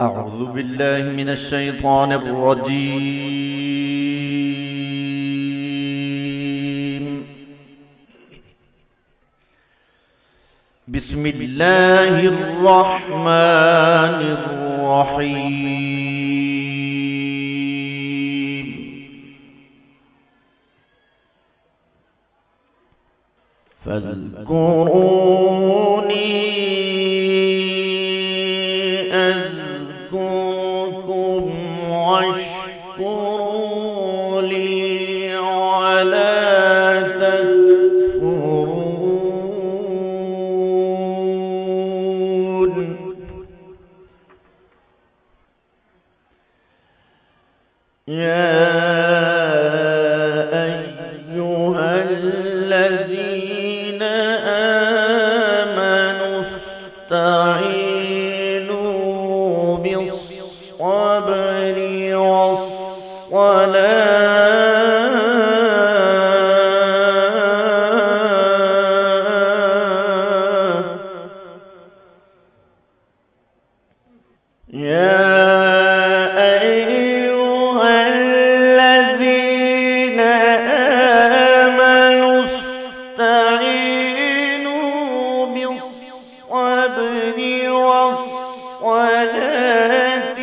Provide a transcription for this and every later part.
أعوذ بالله من الشيطان الرجيم. بسم الله الرحمن الرحيم. فاذكروني أذكركم واشكروا لي ولا تكفرون. يا أيها الذين آمنوا استعينوا بالصبر والصلاة. يا أيها الذين آمنوا استعينوا بالصبر والصلاة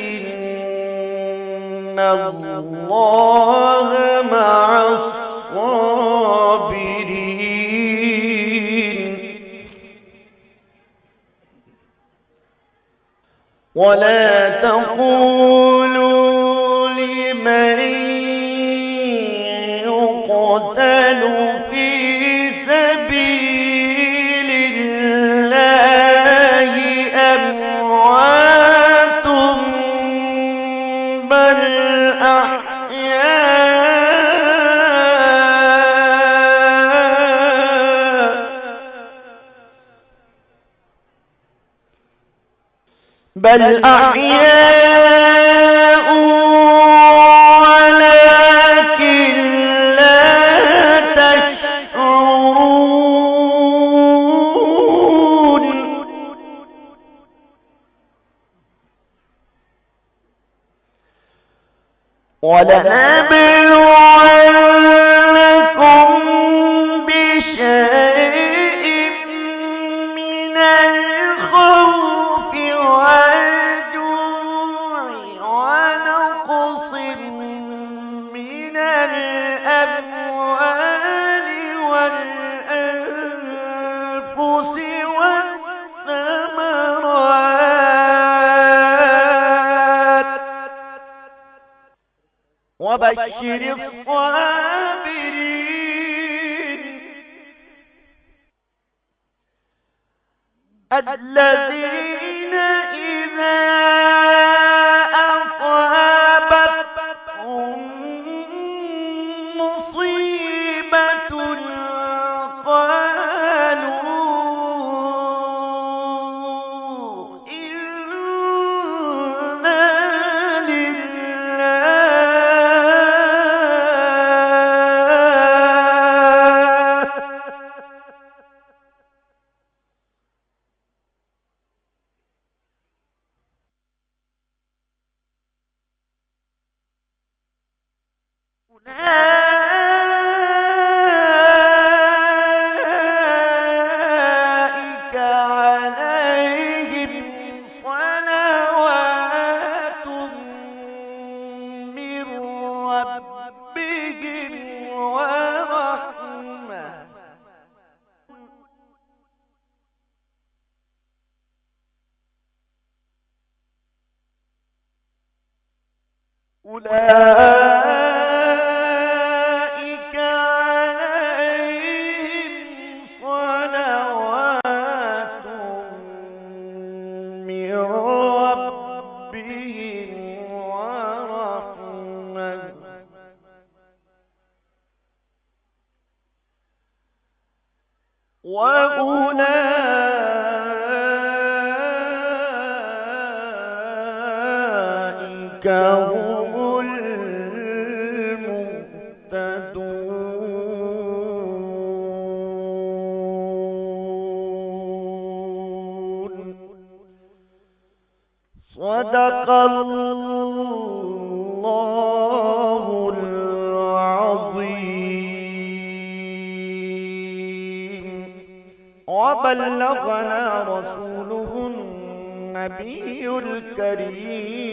إن الله مع الصابرين. ولا تقولوا لمن يقتل في سبيل الله أموات بل أحياء ولكن لا تشعرون. ولنبلونكم بشيء من الخوف والجوع ونقص من الأموال والأنفس والثمرات وبشر الصابرين الذين إذا أصابتهم مصيبة قالوا إنا لله أولئك عليهم صلوات من ربهم ورحمة أولئك عليهم صلوات من ربهم ورحمة وأولئك هم المهتدون. صدق الله العظيم. وبلغنا رسوله النبي الكريم